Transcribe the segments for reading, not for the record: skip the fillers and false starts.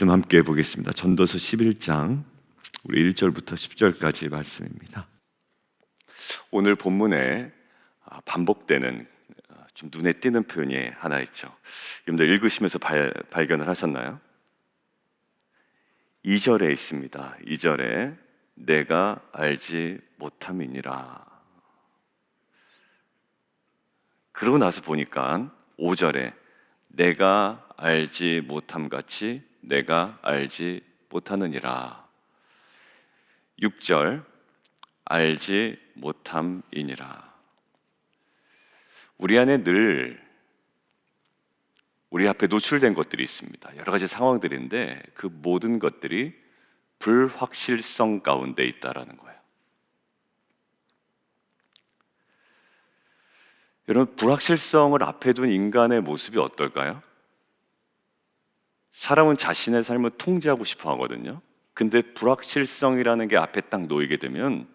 말씀 함께 보겠습니다. 전도서 11장 우리 1절부터 10절까지 말씀입니다. 오늘 본문에 반복되는 좀 눈에 띄는 표현이 하나 있죠. 여러분들 읽으시면서 발견을 하셨나요? 2절에 있습니다. 2절에 내가 알지 못함이니라. 그러고 나서 보니까 5절에 내가 알지 못함같이 내가 알지 못하느니라. 6절 알지 못함이니라. 우리 안에 늘 우리 앞에 노출된 것들이 있습니다. 여러 가지 상황들인데 그 모든 것들이 불확실성 가운데 있다라는 거예요. 여러분, 불확실성을 앞에 둔 인간의 모습이 어떨까요? 사람은 자신의 삶을 통제하고 싶어 하거든요. 근데 불확실성이라는 게 앞에 딱 놓이게 되면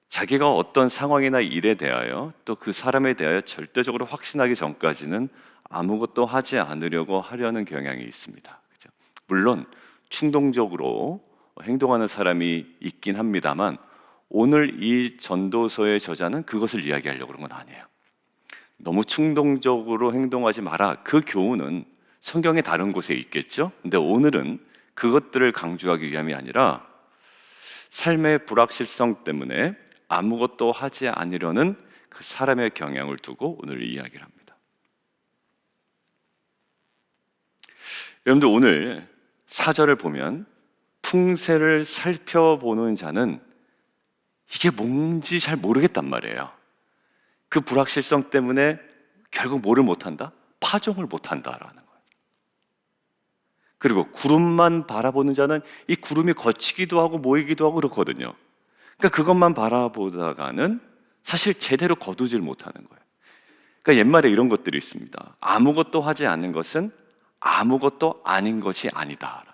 자기가 어떤 상황이나 일에 대하여 또 그 사람에 대하여 절대적으로 확신하기 전까지는 아무것도 하지 않으려고 하려는 경향이 있습니다. 그죠? 물론 충동적으로 행동하는 사람이 있긴 합니다만 오늘 이 전도서의 저자는 그것을 이야기하려고 그런 건 아니에요. 너무 충동적으로 행동하지 마라. 그 교훈은 성경의 다른 곳에 있겠죠? 근데 오늘은 그것들을 강조하기 위함이 아니라 삶의 불확실성 때문에 아무것도 하지 않으려는 그 사람의 경향을 두고 오늘 이야기를 합니다. 여러분들 오늘 4절을 보면 풍세를 살펴보는 자는 이게 뭔지 잘 모르겠단 말이에요. 그 불확실성 때문에 결국 뭐를 못한다? 파종을 못한다라는 거예요. 그리고 구름만 바라보는 자는 이 구름이 걷히기도 하고 모이기도 하고 그렇거든요. 그러니까 그것만 바라보다가는 사실 제대로 거두질 못하는 거예요. 그러니까 옛말에 이런 것들이 있습니다. 아무것도 하지 않는 것은 아무것도 아닌 것이 아니다.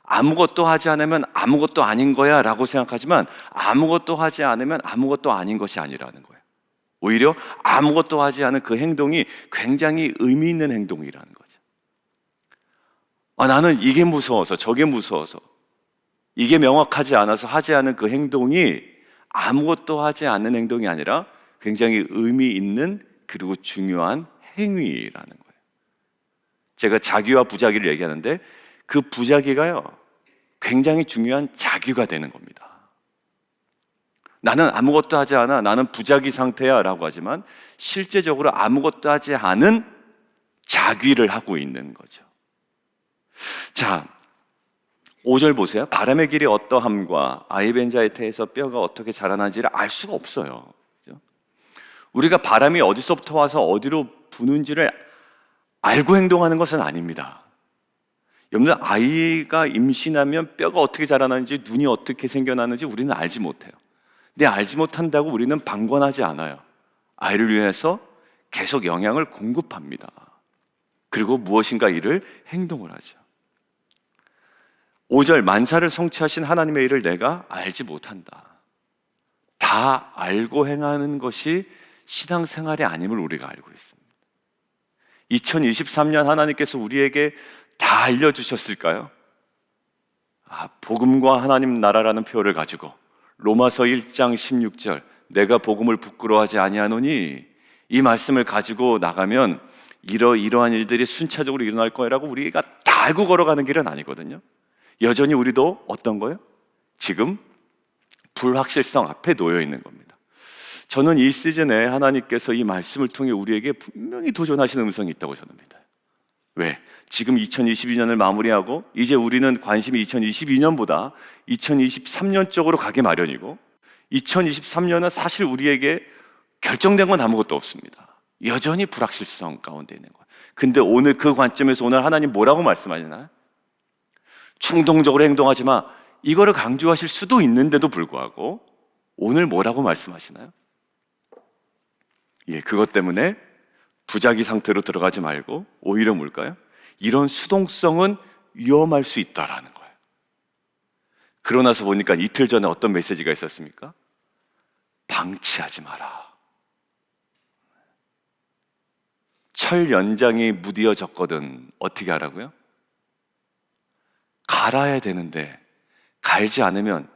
아무것도 하지 않으면 아무것도 아닌 거야 라고 생각하지만 아무것도 하지 않으면 아무것도 아닌 것이 아니라는 거예요. 오히려 아무것도 하지 않은 그 행동이 굉장히 의미 있는 행동이라는 거죠. 나는 이게 무서워서 저게 무서워서 이게 명확하지 않아서 하지 않은 그 행동이 아무것도 하지 않는 행동이 아니라 굉장히 의미 있는 그리고 중요한 행위라는 거예요. 제가 자기와 부자기를 얘기하는데 그 부자기가요 굉장히 중요한 자기가 되는 겁니다. 나는 아무것도 하지 않아, 나는 부자기 상태야 라고 하지만 실제적으로 아무것도 하지 않은 자기를 하고 있는 거죠. 자, 5절 보세요. 바람의 길이 어떠함과 아이벤자의 태에서 뼈가 어떻게 자라나는지를 알 수가 없어요. 그렇죠? 우리가 바람이 어디서부터 와서 어디로 부는지를 알고 행동하는 것은 아닙니다. 여러분들 아이가 임신하면 뼈가 어떻게 자라나는지 눈이 어떻게 생겨나는지 우리는 알지 못해요. 근데 알지 못한다고 우리는 방관하지 않아요. 아이를 위해서 계속 영양을 공급합니다. 그리고 무엇인가 일을 행동을 하죠. 5절 만사를 성취하신 하나님의 일을 내가 알지 못한다. 다 알고 행하는 것이 신앙생활이 아님을 우리가 알고 있습니다. 2023년 하나님께서 우리에게 다 알려주셨을까요? 복음과 하나님 나라라는 표어를 가지고 로마서 1장 16절 내가 복음을 부끄러워하지 아니하노니 이 말씀을 가지고 나가면 이러한 일들이 순차적으로 일어날 거라고 우리가 다 알고 걸어가는 길은 아니거든요. 여전히 우리도 어떤 거예요? 지금 불확실성 앞에 놓여 있는 겁니다. 저는 이 시즌에 하나님께서 이 말씀을 통해 우리에게 분명히 도전하시는 음성이 있다고 저는 믿어요. 왜? 지금 2022년을 마무리하고 이제 우리는 관심이 2022년보다 2023년 쪽으로 가기 마련이고 2023년은 사실 우리에게 결정된 건 아무것도 없습니다. 여전히 불확실성 가운데 있는 거예요. 근데 오늘 그 관점에서 오늘 하나님 뭐라고 말씀하시나요? 충동적으로 행동하지 마. 이거를 강조하실 수도 있는데도 불구하고 오늘 뭐라고 말씀하시나요? 그것 때문에 부자기 상태로 들어가지 말고 오히려 뭘까요? 이런 수동성은 위험할 수 있다라는 거예요. 그러고 나서 보니까 이틀 전에 어떤 메시지가 있었습니까? 방치하지 마라. 철 연장이 무디어졌거든 어떻게 하라고요? 갈아야 되는데 갈지 않으면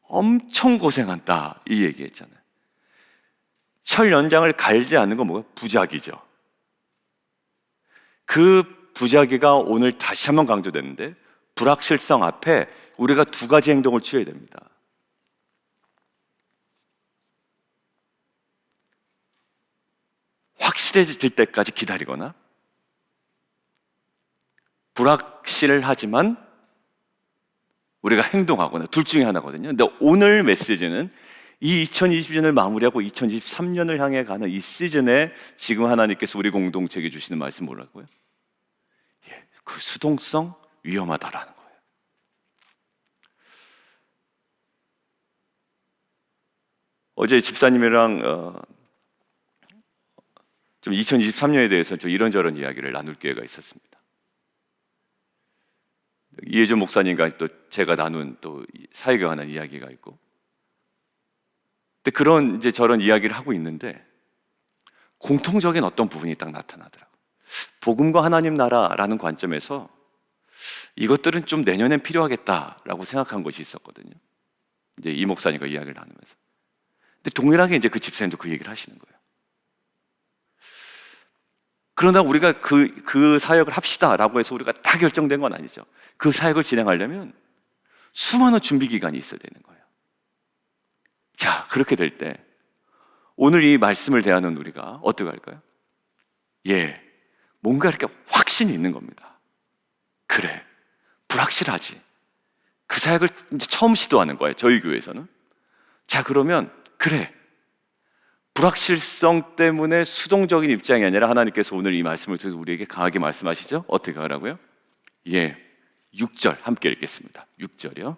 엄청 고생한다 이 얘기했잖아요. 철 연장을 갈지 않는 건 뭐가 부작이죠. 그 부작위가 오늘 다시 한번 강조되는데 불확실성 앞에 우리가 두 가지 행동을 취해야 됩니다. 확실해질 때까지 기다리거나 불확실하지만 우리가 행동하거나 둘 중에 하나거든요. 근데 오늘 메시지는 이 2020년을 마무리하고 2023년을 향해 가는 이 시즌에 지금 하나님께서 우리 공동체에게 주시는 말씀 뭐라고요? 그 수동성 위험하다라는 거예요. 어제 집사님이랑 좀 2023년에 대해서 좀 이런저런 이야기를 나눌 기회가 있었습니다. 이혜준 목사님과 또 제가 나눈 또 사역에 관한 이야기가 있고, 근데 그런 이제 저런 이야기를 하고 있는데 공통적인 어떤 부분이 딱 나타나더라고요. 복음과 하나님 나라라는 관점에서 이것들은 좀 내년엔 필요하겠다라고 생각한 것이 있었거든요. 이제 이 목사님과 이야기를 나누면서. 근데 동일하게 이제 그 집사님도 그 얘기를 하시는 거예요. 그러나 우리가 그 사역을 합시다라고 해서 우리가 다 결정된 건 아니죠. 그 사역을 진행하려면 수많은 준비 기간이 있어야 되는 거예요. 자, 그렇게 될 때 오늘 이 말씀을 대하는 우리가 어떻게 할까요? 뭔가 이렇게 확신이 있는 겁니다. 그래, 불확실하지. 그 사역을 이제 처음 시도하는 거예요, 저희 교회에서는. 자, 그러면 그래, 불확실성 때문에 수동적인 입장이 아니라 하나님께서 오늘 이 말씀을 통해서 우리에게 강하게 말씀하시죠? 어떻게 하라고요? 6절 함께 읽겠습니다. 6절이요.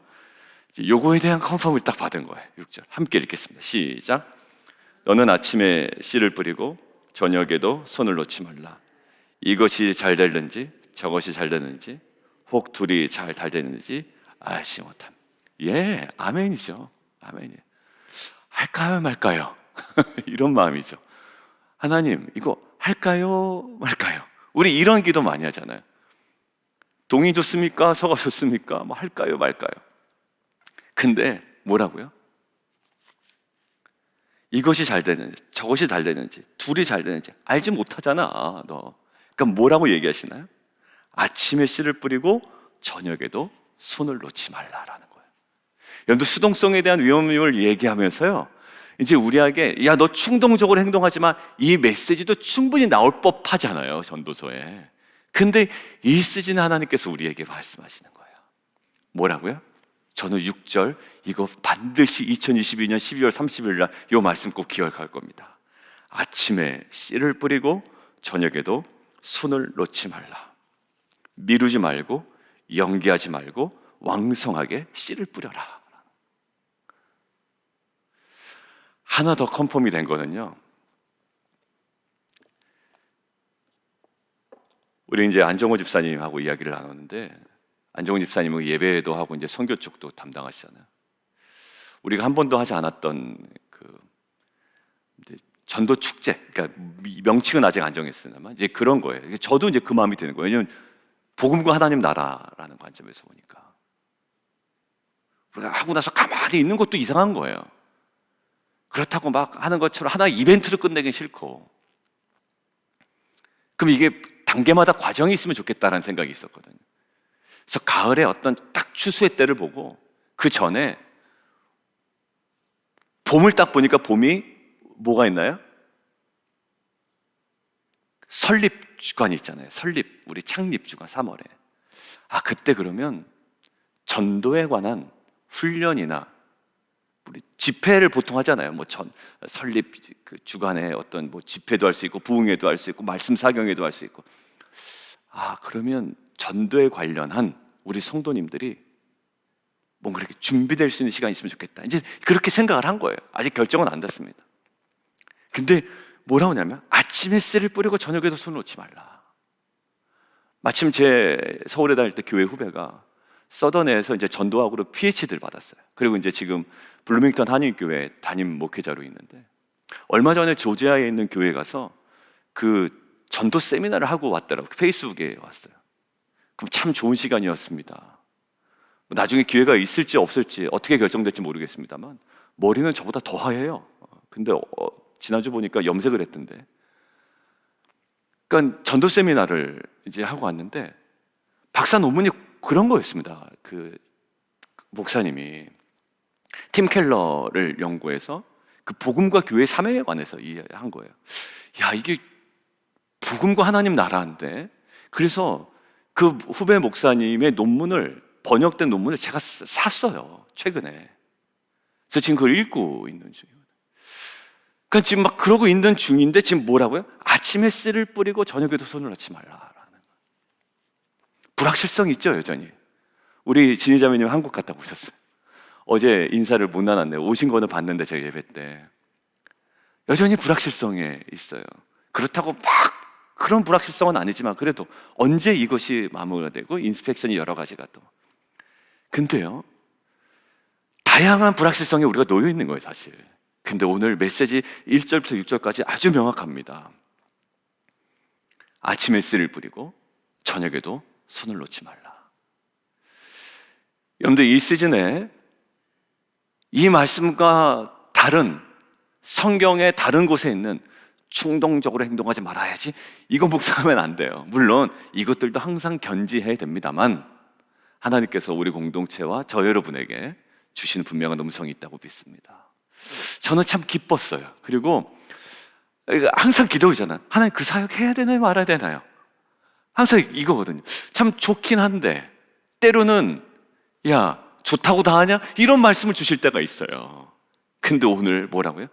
요거에 대한 컨펌을 딱 받은 거예요. 6절 함께 읽겠습니다. 시작. 너는 아침에 씨를 뿌리고 저녁에도 손을 놓지 말라. 이것이 잘 되는지 저것이 잘 되는지 혹 둘이 잘 되는지 알지 못함. 아멘이죠. 아멘이에요. 할까요 말까요? 이런 마음이죠. 하나님, 이거 할까요 말까요? 우리 이런 기도 많이 하잖아요. 동이 좋습니까? 서가 좋습니까? 뭐 할까요 말까요? 근데 뭐라고요? 이것이 잘 되는지 저것이 잘 되는지 둘이 잘 되는지 알지 못하잖아 너. 그러니까 뭐라고 얘기하시나요? 아침에 씨를 뿌리고 저녁에도 손을 놓지 말라라는 거예요. 여러분들 수동성에 대한 위험을 얘기하면서요, 이제 우리에게 야, 너 충동적으로 행동하지만 이 메시지도 충분히 나올 법하잖아요, 전도서에. 근데 이 시즌 하나님께서 우리에게 말씀하시는 거예요. 뭐라고요? 저는 6절 이거 반드시 2022년 12월 30일 날 이 말씀 꼭 기억할 겁니다. 아침에 씨를 뿌리고 저녁에도 손을 놓지 말라. 미루지 말고 연기하지 말고 왕성하게 씨를 뿌려라. 하나 더 컨펌이 된 거는요, 우리 이제 안정호 집사님하고 이야기를 나눴는데, 안정호 집사님은 예배도 하고 이제 선교 쪽도 담당하시잖아요. 우리가 한 번도 하지 않았던 그 전도 축제, 그러니까 명칭은 아직 안 정했으나만 이제 그런 거예요. 저도 이제 그 마음이 드는 거예요. 왜냐하면 복음과 하나님 나라라는 관점에서 보니까 우리가 하고 나서 가만히 있는 것도 이상한 거예요. 그렇다고 막 하는 것처럼 하나의 이벤트를 끝내긴 싫고, 그럼 이게 단계마다 과정이 있으면 좋겠다라는 생각이 있었거든요. 그래서 가을에 어떤 딱 추수의 때를 보고 그 전에 봄을 딱 보니까 봄이 뭐가 있나요? 설립 주간이 있잖아요. 설립, 우리 창립 주간 3월에. 그때 그러면 전도에 관한 훈련이나 우리 집회를 보통 하잖아요. 뭐 설립 그 주간에 어떤 뭐 집회도 할 수 있고 부흥회도 할 수 있고 말씀 사경회도 할 수 있고. 그러면 전도에 관련한 우리 성도님들이 뭔가 이렇게 준비될 수 있는 시간이 있으면 좋겠다. 이제 그렇게 생각을 한 거예요. 아직 결정은 안 됐습니다. 근데 뭐라고 하냐면 아침에 씨를 뿌리고 저녁에도 손을 놓지 말라. 마침 제 서울에 다닐 때 교회 후배가 서던에서 이제 전도학으로 PhD를 받았어요. 그리고 이제 지금 블루밍턴 한인교회 담임 목회자로 있는데, 얼마 전에 조지아에 있는 교회 가서 그 전도 세미나를 하고 왔더라고요. 페이스북에 왔어요. 그럼 참 좋은 시간이었습니다. 나중에 기회가 있을지 없을지 어떻게 결정될지 모르겠습니다만 머리는 저보다 더 하얘요. 근데 지난주 보니까 염색을 했던데. 그러니까 전도 세미나를 이제 하고 왔는데 박사 논문이 그런 거였습니다. 그 목사님이 팀 켈러를 연구해서 그 복음과 교회 사명에 관해서 이해한 거예요. 야, 이게 복음과 하나님 나라인데. 그래서 그 후배 목사님의 논문을, 번역된 논문을 제가 샀어요, 최근에. 그래서 지금 그걸 읽고 있는 중이에요. 그러니까 지금 막 그러고 있는 중인데 지금 뭐라고요? 아침에 씨를 뿌리고 저녁에도 손을 놓지 말라라는 거예요. 불확실성이 있죠, 여전히. 우리 진희자매님 한국 갔다 오셨어요. 어제 인사를 못 나눴네요. 오신 거는 봤는데 제가 예배 때 여전히 불확실성에 있어요. 그렇다고 막 그런 불확실성은 아니지만 그래도 언제 이것이 마무리가 되고 인스펙션이 여러 가지가 또. 근데요, 다양한 불확실성에 우리가 놓여 있는 거예요, 사실. 근데 오늘 메시지 1절부터 6절까지 아주 명확합니다. 아침에 씨를 뿌리고 저녁에도 손을 놓지 말라. 여러분들, 이 시즌에 이 말씀과 다른 성경의 다른 곳에 있는 충동적으로 행동하지 말아야지, 이거 묵상하면 안 돼요. 물론 이것들도 항상 견지해야 됩니다만 하나님께서 우리 공동체와 저 여러분에게 주시는 분명한 음성이 있다고 믿습니다. 저는 참 기뻤어요. 그리고 항상 기도하잖아요. 하나님, 그 사역 해야 되나요 말아야 되나요? 항상 이거거든요. 참 좋긴 한데 때로는 야, 좋다고 다 하냐? 이런 말씀을 주실 때가 있어요. 근데 오늘 뭐라고요?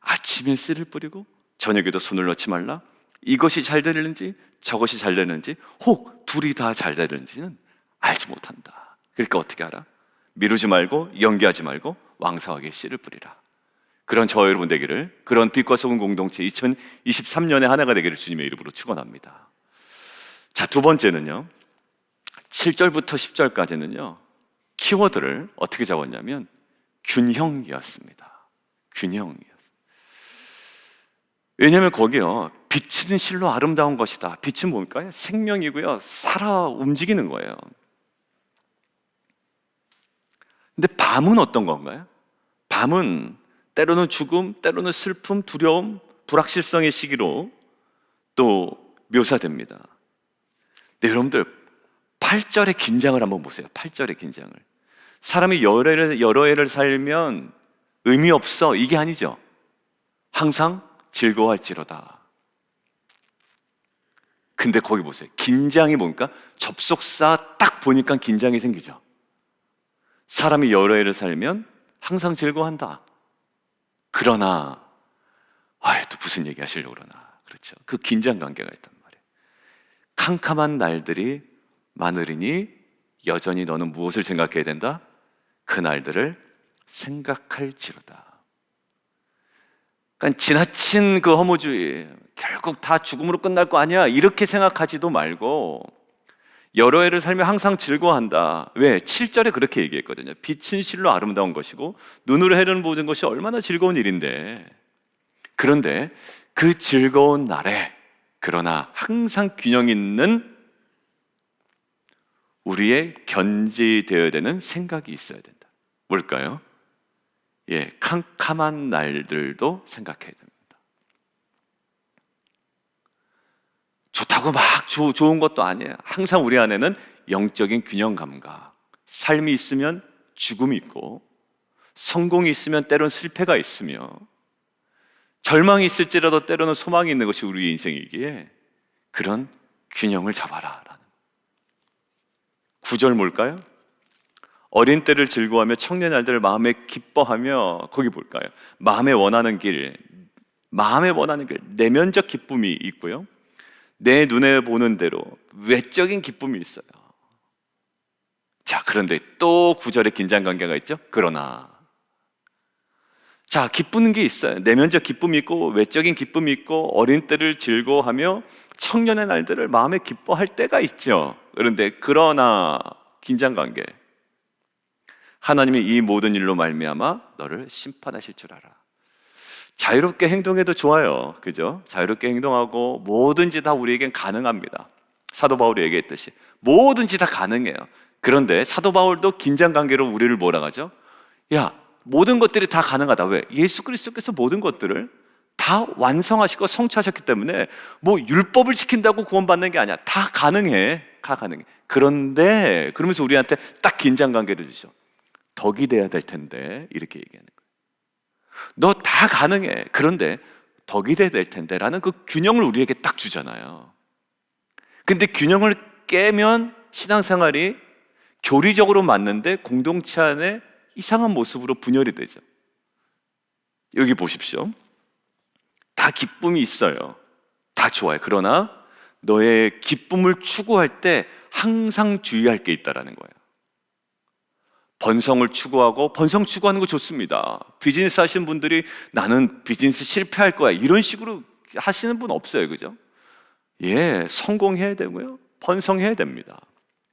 아침에 씨를 뿌리고 저녁에도 손을 놓지 말라. 이것이 잘 되는지 저것이 잘 되는지 혹 둘이 다 잘 되는지는 알지 못한다. 그러니까 어떻게 알아? 미루지 말고 연기하지 말고 왕성하게 씨를 뿌리라. 그런 저 여러분 되기를, 그런 빛과 소금 공동체 2023년의 한 해가 되기를 주님의 이름으로 축원합니다. 자, 두 번째는요, 7절부터 10절까지는요 키워드를 어떻게 잡았냐면 균형이었습니다. 균형이었어요. 왜냐하면 거기요, 빛은 실로 아름다운 것이다. 빛은 뭘까요? 생명이고요, 살아 움직이는 거예요. 근데 밤은 어떤 건가요? 밤은 때로는 죽음, 때로는 슬픔, 두려움, 불확실성의 시기로 또 묘사됩니다. 네, 여러분들 8절의 긴장을 한번 보세요. 8절의 긴장을. 사람이 여러 해를 살면 의미 없어, 이게 아니죠. 항상 즐거워할지로다. 근데 거기 보세요. 긴장이 뭡니까? 접속사 딱 보니까 긴장이 생기죠. 사람이 여러 해를 살면 항상 즐거워한다. 그러나 또 무슨 얘기 하시려고 그러나. 그렇죠. 그 긴장 관계가 있단 말이에요. 캄캄한 날들이 많으리니 여전히 너는 무엇을 생각해야 된다? 그 날들을 생각할지로다. 그러니까 지나친 그 허무주의, 결국 다 죽음으로 끝날 거 아니야, 이렇게 생각하지도 말고 여러 해를 살면 항상 즐거워한다. 왜? 7절에 그렇게 얘기했거든요. 빛은 실로 아름다운 것이고 눈으로 해를 보는 것이 얼마나 즐거운 일인데. 그런데 그 즐거운 날에 그러나 항상 균형 있는 우리의 견지되어야 되는 생각이 있어야 된다. 뭘까요? 캄캄한 날들도 생각해야 됩니다. 좋다고 막 좋은 것도 아니에요. 항상 우리 안에는 영적인 균형 감각, 삶이 있으면 죽음이 있고, 성공이 있으면 때로는 실패가 있으며, 절망이 있을지라도 때로는 소망이 있는 것이 우리의 인생이기에 그런 균형을 잡아라 라는. 9절 뭘까요? 어린 때를 즐거워하며 청년 날들을 마음에 기뻐하며, 거기 볼까요? 마음에 원하는 길, 내면적 기쁨이 있고요, 내 눈에 보는 대로 외적인 기쁨이 있어요. 자, 그런데 또 9절에 긴장관계가 있죠. 그러나 자, 기쁘는 게 있어요. 내면적 기쁨이 있고 외적인 기쁨이 있고 어린 때를 즐거워하며 청년의 날들을 마음에 기뻐할 때가 있죠. 그러나 긴장관계, 하나님이 이 모든 일로 말미암아 너를 심판하실 줄 알아. 자유롭게 행동해도 좋아요. 그죠? 자유롭게 행동하고 뭐든지 다 우리에겐 가능합니다. 사도 바울이 얘기했듯이 뭐든지 다 가능해요. 그런데 사도 바울도 긴장 관계로 우리를 뭐라 하죠? 야, 모든 것들이 다 가능하다. 왜? 예수 그리스도께서 모든 것들을 다 완성하시고 성취하셨기 때문에 뭐 율법을 지킨다고 구원받는 게 아니야. 다 가능해. 다 가능해. 그런데 그러면서 우리한테 딱 긴장 관계를 주죠. 덕이 돼야 될 텐데 이렇게 얘기하는 거예요. 너 다 가능해. 그런데 덕이 돼야 될 텐데 라는 그 균형을 우리에게 딱 주잖아요. 근데 균형을 깨면 신앙생활이 교리적으로 맞는데 공동체 안에 이상한 모습으로 분열이 되죠. 여기 보십시오. 다 기쁨이 있어요. 다 좋아요. 그러나 너의 기쁨을 추구할 때 항상 주의할 게 있다라는 거예요. 번성을 추구하고, 번성 추구하는 거 좋습니다. 비즈니스 하시는 분들이 나는 비즈니스 실패할 거야 이런 식으로 하시는 분 없어요. 그죠? 예, 성공해야 되고요, 번성해야 됩니다.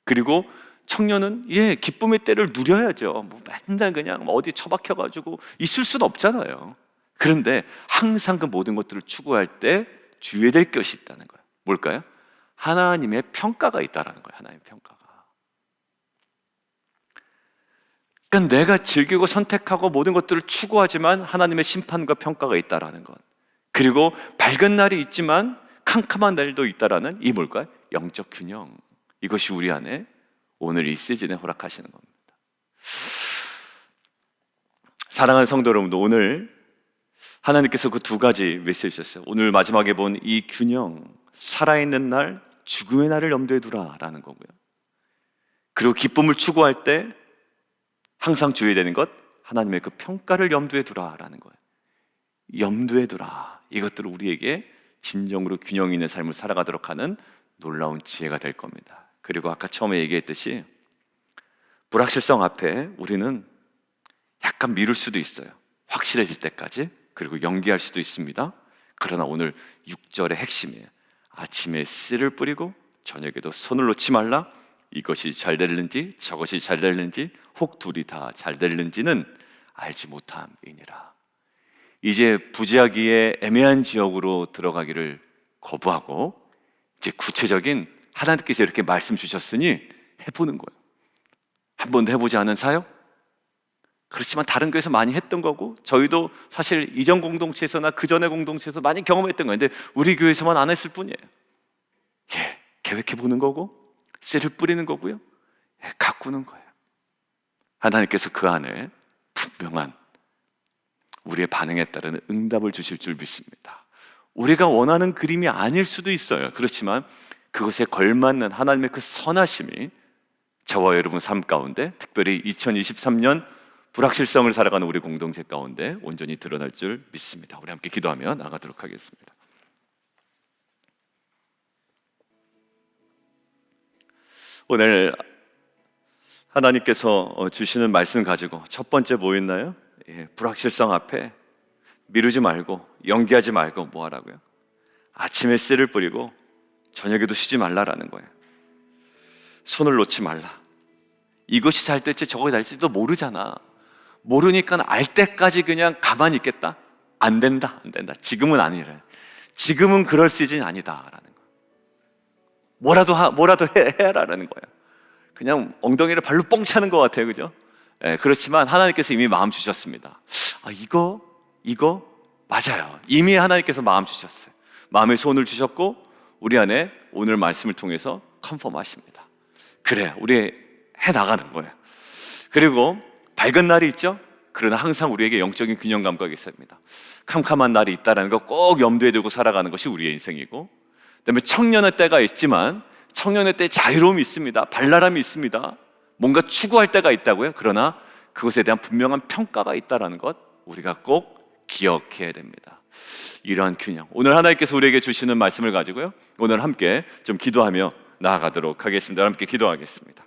그리고 청년은 기쁨의 때를 누려야죠. 뭐 맨날 그냥 어디 처박혀가지고 있을 수는 없잖아요. 그런데 항상 그 모든 것들을 추구할 때 주의해야 될 것이 있다는 거예요. 뭘까요? 하나님의 평가가 있다라는 거예요. 하나님의 평가가. 그러니까 내가 즐기고 선택하고 모든 것들을 추구하지만 하나님의 심판과 평가가 있다라는 것. 그리고 밝은 날이 있지만 캄캄한 날도 있다라는 이 뭘까요? 영적 균형. 이것이 우리 안에 오늘 이 시즌에 허락하시는 겁니다. 사랑하는 성도 여러분도, 오늘 하나님께서 그 두 가지 메시지 주셨어요. 오늘 마지막에 본 이 균형, 살아있는 날, 죽음의 날을 염두에 두라라는 거고요. 그리고 기쁨을 추구할 때 항상 주의되는 것, 하나님의 그 평가를 염두에 두라라는 거예요. 염두에 두라. 이것들을 우리에게 진정으로 균형 있는 삶을 살아가도록 하는 놀라운 지혜가 될 겁니다. 그리고 아까 처음에 얘기했듯이 불확실성 앞에 우리는 약간 미룰 수도 있어요. 확실해질 때까지. 그리고 연기할 수도 있습니다. 그러나 오늘 6절의 핵심이에요. 아침에 씨를 뿌리고 저녁에도 손을 놓지 말라. 이것이 잘 될는지 저것이 잘 될는지 혹 둘이 다 잘 될는지는 알지 못함이니라. 이제 부지하기에 애매한 지역으로 들어가기를 거부하고 이제 구체적인, 하나님께서 이렇게 말씀 주셨으니 해보는 거예요. 한 번도 해보지 않은 사역? 그렇지만 다른 교회에서 많이 했던 거고, 저희도 사실 이전 공동체에서나 그 전에 공동체에서 많이 경험했던 거예요. 근데 우리 교회에서만 안 했을 뿐이에요. 계획해보는 거고 씨를 뿌리는 거고요, 가꾸는 거예요. 하나님께서 그 안에 분명한 우리의 반응에 따르는 응답을 주실 줄 믿습니다. 우리가 원하는 그림이 아닐 수도 있어요. 그렇지만 그것에 걸맞는 하나님의 그 선하심이 저와 여러분 삶 가운데, 특별히 2023년 불확실성을 살아가는 우리 공동체 가운데 온전히 드러날 줄 믿습니다. 우리 함께 기도하며 나가도록 하겠습니다. 오늘 하나님께서 주시는 말씀 가지고 첫 번째 뭐 있나요? 불확실성 앞에 미루지 말고 연기하지 말고 뭐 하라고요? 아침에 씨를 뿌리고 저녁에도 쉬지 말라라는 거예요. 손을 놓지 말라. 이것이 잘 될지 저것이 잘 될지도 모르잖아. 모르니까 알 때까지 그냥 가만히 있겠다? 안 된다, 안 된다. 지금은 아니래. 지금은 그럴 시즌이 아니다라는 거예요. 뭐라도 해라라는 거예요. 그냥 엉덩이를 발로 뻥 차는 것 같아요, 그죠? 그렇지만 하나님께서 이미 마음 주셨습니다. 이거 맞아요. 이미 하나님께서 마음 주셨어요. 마음에 손을 주셨고 우리 안에 오늘 말씀을 통해서 컨펌하십니다. 그래, 우리 해 나가는 거예요. 그리고 밝은 날이 있죠? 그러나 항상 우리에게 영적인 균형 감각이 있습니다. 캄캄한 날이 있다는 거 꼭 염두에 두고 살아가는 것이 우리의 인생이고, 그다음에 청년의 때가 있지만 청년의 때 자유로움이 있습니다. 발랄함이 있습니다. 뭔가 추구할 때가 있다고요. 그러나 그것에 대한 분명한 평가가 있다는 것 우리가 꼭 기억해야 됩니다. 이러한 균형, 오늘 하나님께서 우리에게 주시는 말씀을 가지고요, 오늘 함께 좀 기도하며 나아가도록 하겠습니다. 함께 기도하겠습니다.